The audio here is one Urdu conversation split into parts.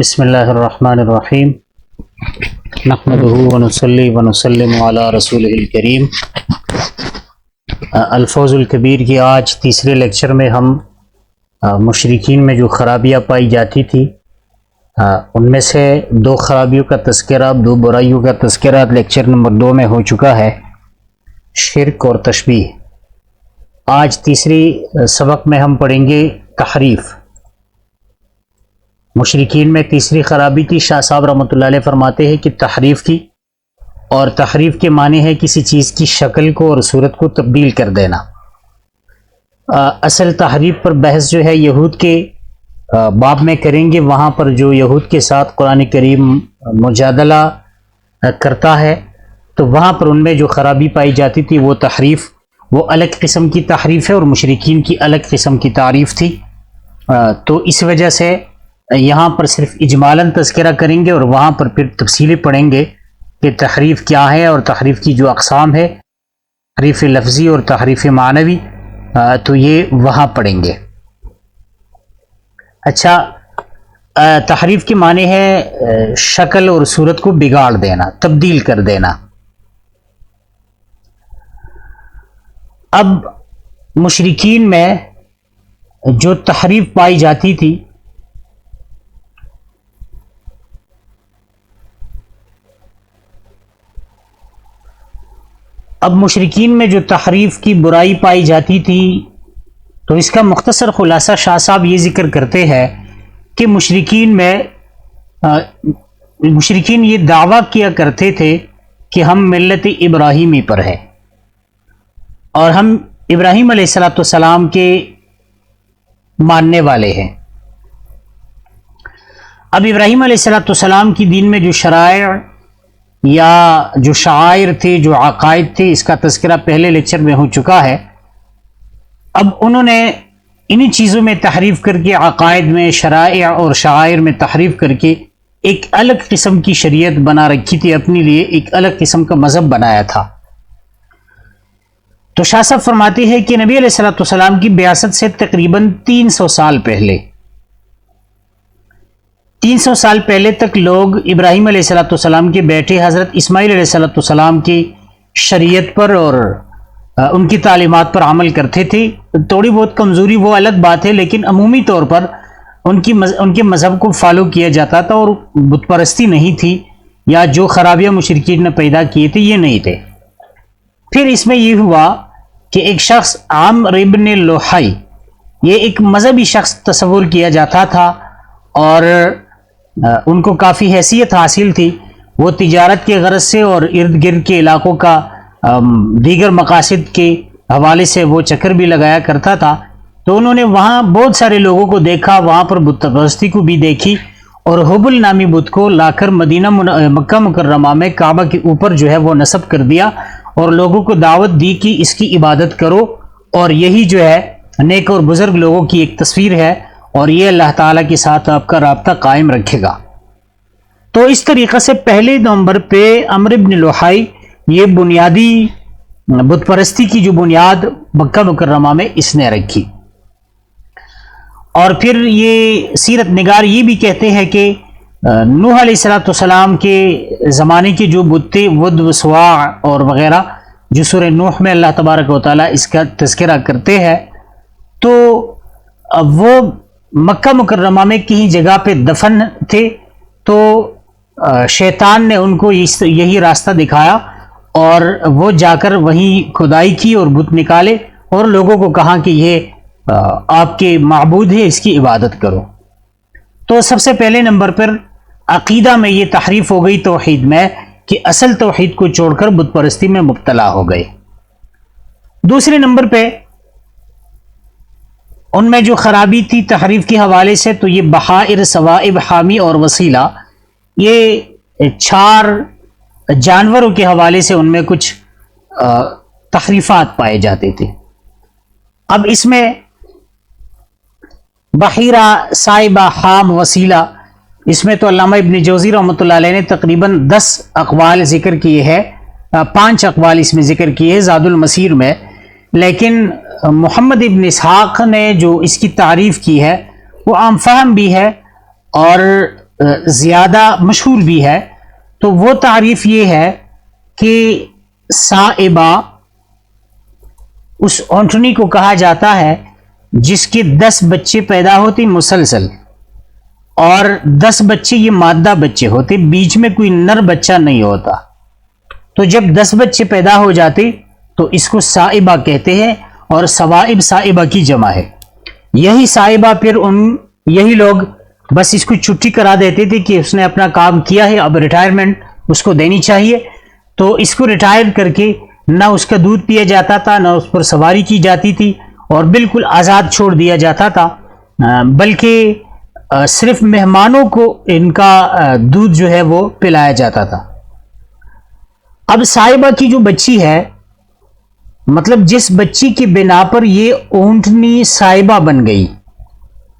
بسم اللہ الرحمن الرحیم نحمده ونصلی ونسلم علی رسولہ الکریم۔ الفوز الکبیر کی آج تیسرے لیکچر میں ہم مشرکین میں جو خرابیاں پائی جاتی تھی ان میں سے دو خرابیوں کا تذکرہ، دو برائیوں کا تذکرہ لیکچر نمبر 2 میں ہو چکا ہے، شرک اور تشبیہ۔ آج تیسری سبق میں ہم پڑھیں گے تحریف۔ مشرکین میں تیسری خرابی تھی، شاہ صاحب رحمۃ اللہ علیہ فرماتے ہیں کہ تحریف کی، اور تحریف کے معنی ہے کسی چیز کی شکل کو اور صورت کو تبدیل کر دینا۔ اصل تحریف پر بحث جو ہے یہود کے باب میں کریں گے، وہاں پر جو یہود کے ساتھ قرآن کریم مجادلہ کرتا ہے تو وہاں پر ان میں جو خرابی پائی جاتی تھی وہ تحریف، وہ الگ قسم کی تحریف ہے اور مشرکین کی الگ قسم کی تعریف تھی۔ تو اس وجہ سے یہاں پر صرف اجمالاً تذکرہ کریں گے اور وہاں پر پھر تفصیلیں پڑھیں گے کہ تحریف کیا ہے اور تحریف کی جو اقسام ہے، تحریف لفظی اور تحریف معنوی، تو یہ وہاں پڑھیں گے۔ اچھا، تحریف کے معنی ہے شکل اور صورت کو بگاڑ دینا، تبدیل کر دینا۔ اب مشرکین میں جو تحریف پائی جاتی تھی تحریف کی برائی پائی جاتی تھی تو اس کا مختصر خلاصہ شاہ صاحب یہ ذکر کرتے ہیں کہ مشرکین یہ دعویٰ کیا کرتے تھے کہ ہم ملت ابراہیمی پر ہیں اور ہم ابراہیم علیہ السلام کے ماننے والے ہیں۔ اب ابراہیم علیہ السلام کی دین میں جو شرائع یا جو شعائر تھے، جو عقائد تھے، اس کا تذکرہ پہلے لیکچر میں ہو چکا ہے۔ اب انہوں نے انہی چیزوں میں تحریف کر کے، عقائد میں، شرائع اور شعائر میں تحریف کر کے ایک الگ قسم کی شریعت بنا رکھی تھی، اپنے لیے ایک الگ قسم کا مذہب بنایا تھا۔ تو شاہ صاحب فرماتے ہیں کہ نبی علیہ السلام کی بعثت سے تقریباً 300 سال پہلے، 300 سال پہلے تک لوگ ابراہیم علیہ السلام کے بیٹے حضرت اسماعیل علیہ السلام کی شریعت پر اور ان کی تعلیمات پر عمل کرتے تھے۔ تھوڑی بہت کمزوری وہ الگ بات ہے، لیکن عمومی طور پر ان کے مذہب کو فالو کیا جاتا تھا اور بت پرستی نہیں تھی، یا جو خرابیاں مشرکین نے پیدا کیے تھے یہ نہیں تھے۔ پھر اس میں یہ ہوا کہ ایک شخص عامر ابن لوحی، یہ ایک مذہبی شخص تصور کیا جاتا تھا اور ان کو کافی حیثیت حاصل تھی۔ وہ تجارت کے غرض سے اور ارد گرد کے علاقوں کا دیگر مقاصد کے حوالے سے وہ چکر بھی لگایا کرتا تھا۔ تو انہوں نے وہاں بہت سارے لوگوں کو دیکھا، وہاں پر بت پرستی کو بھی دیکھی، اور حبل نامی بت کو لا کر مکہ مکرمہ میں کعبہ کے اوپر جو ہے وہ نصب کر دیا اور لوگوں کو دعوت دی کہ اس کی عبادت کرو، اور یہی جو ہے نیک اور بزرگ لوگوں کی ایک تصویر ہے اور یہ اللہ تعالیٰ کے ساتھ آپ کا رابطہ قائم رکھے گا۔ تو اس طریقے سے پہلے نمبر پہ عمرو بن لوحی، یہ بنیادی بت پرستی کی جو بنیاد مکہ مکرمہ میں اس نے رکھی۔ اور پھر یہ سیرت نگار یہ بھی کہتے ہیں کہ نوح علیہ السلام کے زمانے کے جو بت تھے، ود و سواع اور وغیرہ، جو سورہ نوح میں اللہ تبارک و تعالیٰ اس کا تذکرہ کرتے ہیں، تو وہ مکہ مکرمہ میں کہیں جگہ پہ دفن تھے۔ تو شیطان نے ان کو یہی راستہ دکھایا اور وہ جا کر وہیں کھدائی کی اور بت نکالے اور لوگوں کو کہا کہ یہ آپ کے معبود ہے، اس کی عبادت کرو۔ تو سب سے پہلے نمبر پر عقیدہ میں یہ تحریف ہو گئی، توحید میں، کہ اصل توحید کو چھوڑ کر بت پرستی میں مبتلا ہو گئے۔ دوسرے نمبر پہ ان میں جو خرابی تھی تحریف کے حوالے سے، تو یہ بحائر، ثوائب، حامی اور وسیلہ، یہ 4 جانوروں کے حوالے سے ان میں کچھ تحریفات پائے جاتے تھے۔ اب اس میں بحیرہ، صائبہ، حام، وسیلہ، اس میں تو علامہ ابن جوزی رحمۃ اللہ علیہ نے تقریباً 10 اقوال ذکر کیے ہیں، 5 اقوال اس میں ذکر کیے ہیں زاد المسیر میں، لیکن محمد ابن اسحاق نے جو اس کی تعریف کی ہے وہ عام فہم بھی ہے، اور زیادہ مشہور بھی ہے، تو وہ تعریف یہ ہے کہ صائبہ اس اونٹنی کو کہا جاتا ہے جس کے 10 بچے پیدا ہوتے مسلسل، اور 10 بچے یہ مادہ بچے ہوتے، بیچ میں کوئی نر بچہ نہیں ہوتا۔ تو جب 10 بچے پیدا ہو جاتے تو اس کو صائبہ کہتے ہیں، اور صوائب صائبہ کی جمع ہے۔ یہی صائبہ پھر یہی لوگ بس اس کو چھٹی کرا دیتے تھے کہ اس نے اپنا کام کیا ہے، اب ریٹائرمنٹ اس کو دینی چاہیے، تو اس کو ریٹائر کر کے نہ اس کا دودھ پیا جاتا تھا، نہ اس پر سواری کی جاتی تھی، اور بالکل آزاد چھوڑ دیا جاتا تھا، بلکہ صرف مہمانوں کو ان کا دودھ جو ہے وہ پلایا جاتا تھا۔ اب صائبہ کی جو بچی ہے، مطلب جس بچی کی بنا پر یہ اونٹنی صائبہ بن گئی،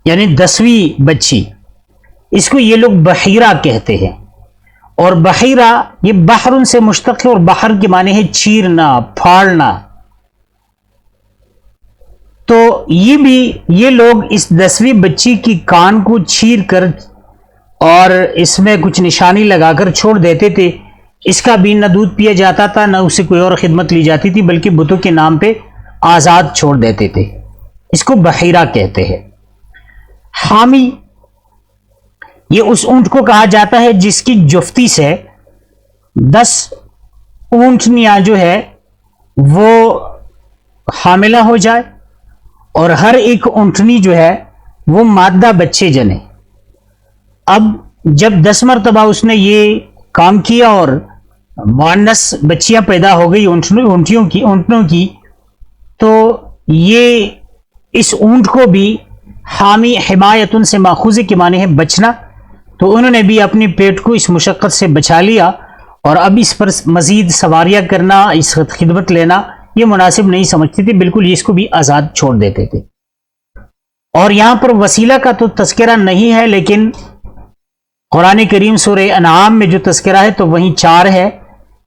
یعنی 10ویں بچی، اس کو یہ لوگ بحیرہ کہتے ہیں۔ اور بحیرہ یہ بحر سے مشتق ہے، اور بحر کے معنی ہے چیرنا، پھاڑنا۔ تو یہ لوگ اس 10ویں بچی کی کان کو چیر کر اور اس میں کچھ نشانی لگا کر چھوڑ دیتے تھے۔ اس کا بھی نہ دودھ پیا جاتا تھا، نہ اسے کوئی اور خدمت لی جاتی تھی، بلکہ بتوں کے نام پہ آزاد چھوڑ دیتے تھے۔ اس کو بحیرہ کہتے ہیں۔ حامی یہ اس اونٹ کو کہا جاتا ہے جس کی جفتی سے 10 اونٹنیاں جو ہے وہ حاملہ ہو جائے، اور ہر ایک اونٹنی جو ہے وہ مادہ بچے جنے۔ اب جب 10 مرتبہ اس نے یہ کام کیا اور مؤنث بچیاں پیدا ہو گئی اونٹنوں کی، تو یہ اس اونٹ کو بھی حامی حمایتن سے ماخوذ کے معنی ہے بچنا، تو انہوں نے بھی اپنے پیٹ کو اس مشقت سے بچا لیا، اور اب اس پر مزید سواریاں کرنا، اس خدمت لینا یہ مناسب نہیں سمجھتے تھے، بالکل اس کو بھی آزاد چھوڑ دیتے تھے۔ اور یہاں پر وسیلہ کا تو تذکرہ نہیں ہے، لیکن قرآن کریم سورہ انعام میں جو تذکرہ ہے تو وہیں 4 ہے،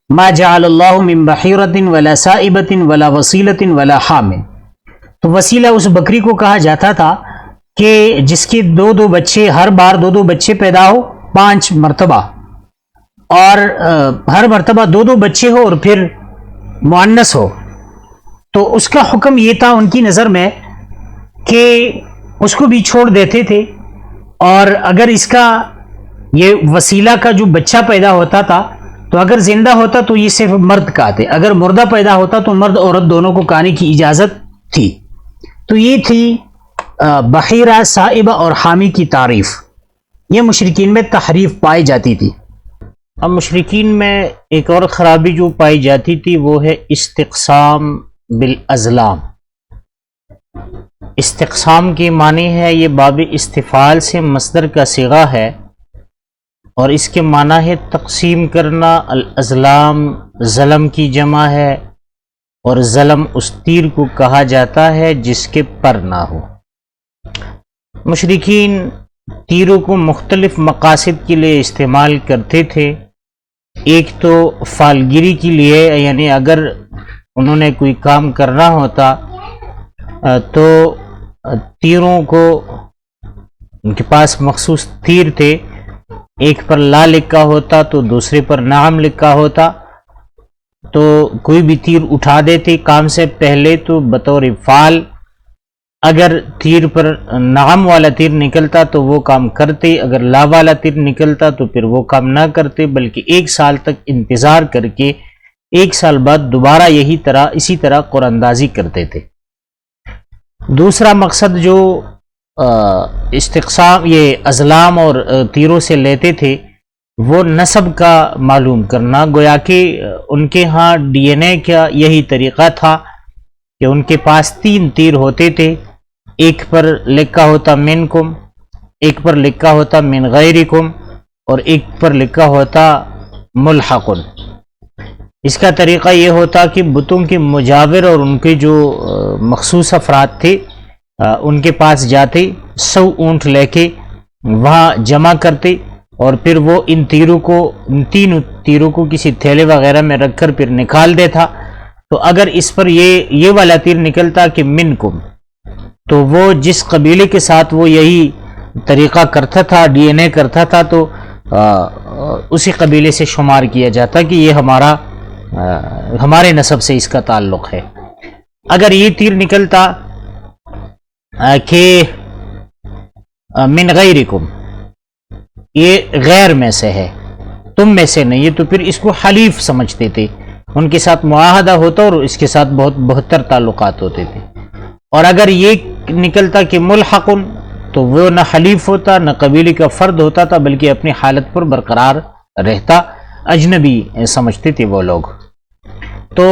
ما جعل اللہ من بحیرۃ ولا صائبۃ ولا وسیلۃ ولا حام۔ تو وسیلہ اس بکری کو کہا جاتا تھا کہ جس کے 2 بچے، ہر بار 2 بچے پیدا ہو 5 مرتبہ، اور ہر مرتبہ 2 بچے ہو اور پھر مؤنث ہو۔ تو اس کا حکم یہ تھا ان کی نظر میں کہ اس کو بھی چھوڑ دیتے تھے، اور اگر اس کا یہ وسیلہ کا جو بچہ پیدا ہوتا تھا تو اگر زندہ ہوتا تو یہ صرف مرد کہتے، اگر مردہ پیدا ہوتا تو مرد عورت دونوں کو کہنے کی اجازت تھی۔ تو یہ تھی بحیرہ، صائبہ اور حامی کی تعریف۔ یہ مشرکین میں تحریف پائی جاتی تھی۔ اب مشرکین میں ایک اور خرابی جو پائی جاتی تھی وہ ہے استقسام بالازلام۔ استقسام کے معنی ہے، یہ باب استفعال سے مصدر کا صیغہ ہے، اور اس کے معنی ہے تقسیم کرنا۔ الازلام ظلم کی جمع ہے، اور ظلم اس تیر کو کہا جاتا ہے جس کے پر نہ ہو۔ مشرکین تیروں کو مختلف مقاصد کے لیے استعمال کرتے تھے۔ ایک تو فالگیری کے لیے، یعنی اگر انہوں نے کوئی کام کرنا ہوتا تو تیروں کو، ان کے پاس مخصوص تیر تھے، ایک پر لا لکھا ہوتا تو دوسرے پر نعم لکھا ہوتا، تو کوئی بھی تیر اٹھا دیتے کام سے پہلے تو بطور فعال، اگر تیر پر نعم والا تیر نکلتا تو وہ کام کرتے، اگر لا والا تیر نکلتا تو پھر وہ کام نہ کرتے، بلکہ 1 سال تک انتظار کر کے 1 سال بعد دوبارہ اسی طرح قرآن اندازی کرتے تھے۔ دوسرا مقصد جو استقسام یہ ازلام اور تیروں سے لیتے تھے وہ نسب کا معلوم کرنا، گویا کہ ان کے ہاں ڈی این اے کا یہی طریقہ تھا کہ ان کے پاس 3 تیر ہوتے تھے، ایک پر لکھا ہوتا منکم، ایک پر لکھا ہوتا من غیرکم، اور ایک پر لکھا ہوتا ملحقن۔ اس کا طریقہ یہ ہوتا کہ بتوں کے مجاور اور ان کے جو مخصوص افراد تھے ان کے پاس جاتے، 100 اونٹ لے کے وہاں جمع کرتے، اور پھر وہ ان 3 تیروں کو کسی تھیلے وغیرہ میں رکھ کر پھر نکال دیتا۔ تو اگر اس پر یہ والا تیر نکلتا کہ منکم، تو وہ جس قبیلے کے ساتھ وہ یہی طریقہ کرتا تھا، ڈی این اے کرتا تھا، تو اسی قبیلے سے شمار کیا جاتا کہ یہ ہمارے نسب سے اس کا تعلق ہے۔ اگر یہ تیر نکلتا کہ من غیرکم، یہ غیر میں سے ہے، تم میں سے نہیں ہے، تو پھر اس کو حلیف سمجھتے تھے، ان کے ساتھ معاہدہ ہوتا اور اس کے ساتھ بہتر تعلقات ہوتے تھے۔ اور اگر یہ نکلتا کہ ملحقن، تو وہ نہ حلیف ہوتا، نہ قبیلے کا فرد ہوتا تھا، بلکہ اپنی حالت پر برقرار رہتا، اجنبی سمجھتے تھے وہ لوگ۔ تو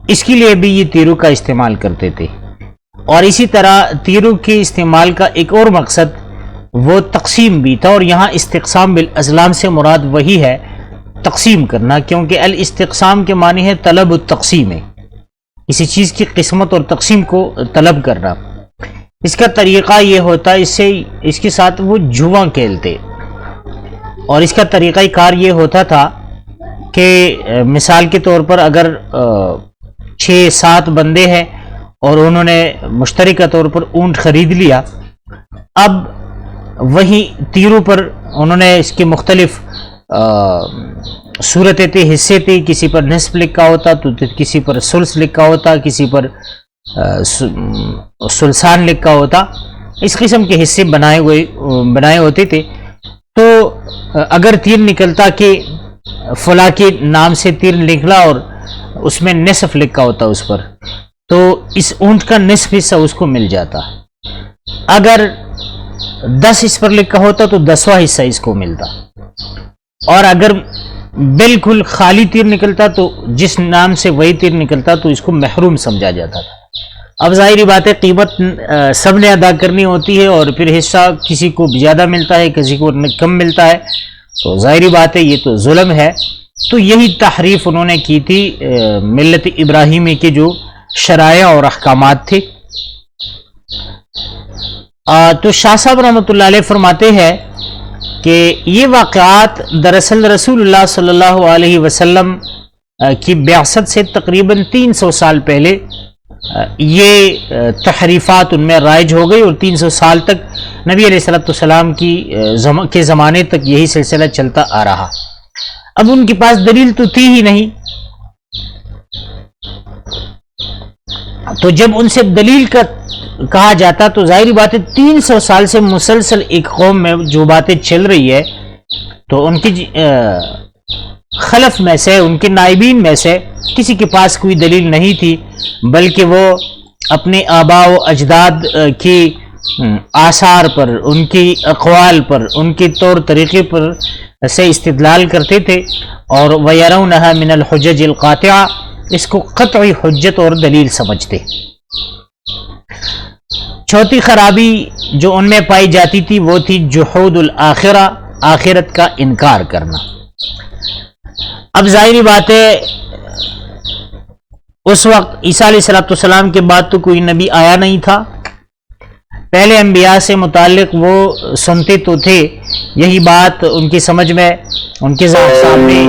اس کے لیے بھی یہ تیروں کا استعمال کرتے تھے۔ اور اسی طرح تیروں کے استعمال کا ایک اور مقصد وہ تقسیم بھی تھا، اور یہاں استقسام بالازلام سے مراد وہی ہے، تقسیم کرنا، کیونکہ الاستقسام کے معنی ہے طلب التقسیم ہے، کسی چیز کی قسمت اور تقسیم کو طلب کرنا۔ اس کا طریقہ یہ ہوتا ہے، اس کے ساتھ وہ جواں کھیلتے، اور اس کا طریقہ کار یہ ہوتا تھا کہ مثال کے طور پر اگر 6-7 بندے ہیں اور انہوں نے مشترکہ طور پر اونٹ خرید لیا، اب وہی تیروں پر انہوں نے اس کے مختلف صورتیں تھے، حصے تھے، کسی پر نصف لکھا ہوتا تو کسی پر ثلث لکھا ہوتا، کسی پر ثلثان لکھا ہوتا، اس قسم کے حصے بنائے ہوتے تھے۔ تو اگر تیر نکلتا کہ فلاں کے نام سے تیر نکلا اور اس میں نصف لکھا ہوتا اس پر، تو اس اونٹ کا نصف حصہ اس کو مل جاتا۔ اگر 10 اس پر لکھا ہوتا تو 10واں حصہ اس کو ملتا، اور اگر بالکل خالی تیر نکلتا تو جس نام سے وہی تیر نکلتا تو اس کو محروم سمجھا جاتا تھا۔ اب ظاہری بات ہے قیمت سب نے ادا کرنی ہوتی ہے، اور پھر حصہ کسی کو زیادہ ملتا ہے، کسی کو کم ملتا ہے، تو ظاہری بات ہے یہ تو ظلم ہے۔ تو یہی تحریف انہوں نے کی تھی ملت ابراہیمی کے جو شرائع اور احکامات تھے۔ تو شاہ صاحب رحمۃ اللہ علیہ فرماتے ہیں کہ یہ واقعات دراصل رسول اللہ صلی اللہ علیہ وسلم کی بعثت سے تقریباً 300 سال پہلے یہ تحریفات ان میں رائج ہو گئی، اور 300 سال تک نبی علیہ السلام کے زمانے تک یہی سلسلہ چلتا آ رہا۔ اب ان کے پاس دلیل تو تھی ہی نہیں، تو جب ان سے دلیل کا کہا جاتا تو ظاہری بات ہے 300 سال سے مسلسل ایک قوم میں جو باتیں چل رہی ہے، تو ان کی خلف میں سے، ان کے نائبین میں سے کسی کے پاس کوئی دلیل نہیں تھی، بلکہ وہ اپنے آباء و اجداد کی آثار پر، ان کی اقوال پر، ان کے طور طریقے پر سے استدلال کرتے تھے، اور وَيَرَوْنَهَا مِنَ الْحُجَّجِ الْقَاطِعَةِ، اس کو قطعی حجت اور دلیل سمجھتے۔ چوتھی خرابی جو ان میں پائی جاتی تھی وہ تھی جحود الآخرہ، آخرت کا انکار کرنا۔ اب ظاہری بات ہے اس وقت عیسیٰ علیہ السلام کے بعد تو کوئی نبی آیا نہیں تھا، پہلے انبیاء سے متعلق وہ سنتے تو تھے، یہی بات ان کی سمجھ میں، ان کے سامنے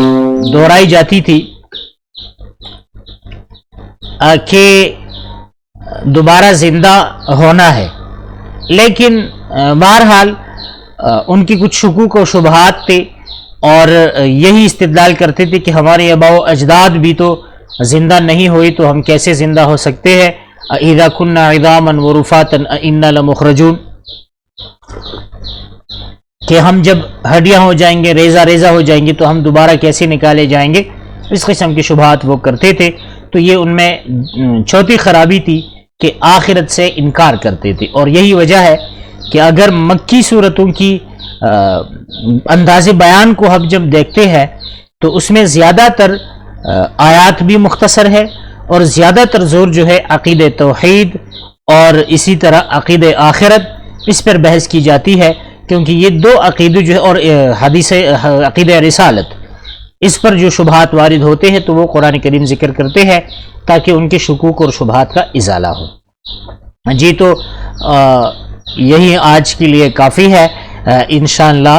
دہرائی جاتی تھی کہ دوبارہ زندہ ہونا ہے، لیکن بہرحال ان کی کچھ شکوک و شبہات تھے، اور یہی استدلال کرتے تھے کہ ہمارے آباء و اجداد بھی تو زندہ نہیں ہوئی تو ہم کیسے زندہ ہو سکتے ہیں، اذا كنا عظاما ورفاتا انا لمخرجون، کہ ہم جب ہڈیاں ہو جائیں گے، ریزہ ریزہ ہو جائیں گے تو ہم دوبارہ کیسے نکالے جائیں گے، اس قسم کی شبہات وہ کرتے تھے۔ تو یہ ان میں چوتھی خرابی تھی کہ آخرت سے انکار کرتے تھے، اور یہی وجہ ہے کہ اگر مکی صورتوں کی انداز بیان کو ہم جب دیکھتے ہیں تو اس میں زیادہ تر آیات بھی مختصر ہے، اور زیادہ تر زور جو ہے عقید توحید اور اسی طرح عقید آخرت، اس پر بحث کی جاتی ہے، کیونکہ یہ دو عقیدے جو ہے، اور حدیث عقید رسالت، اس پر جو شبہات وارد ہوتے ہیں تو وہ قرآن کریم ذکر کرتے ہیں تاکہ ان کے شکوک اور شبہات کا ازالہ ہو۔ جی تو یہی آج کے لیے کافی ہے، انشاءاللہ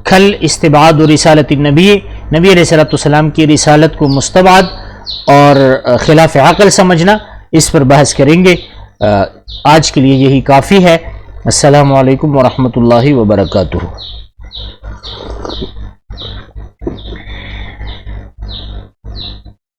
کل استبعاد و رسالت نبی علیہ السلام کی رسالت کو مستبعد اور خلاف عقل سمجھنا، اس پر بحث کریں گے۔ آج کے لیے یہی کافی ہے۔ السلام علیکم ورحمۃ اللہ وبرکاتہ.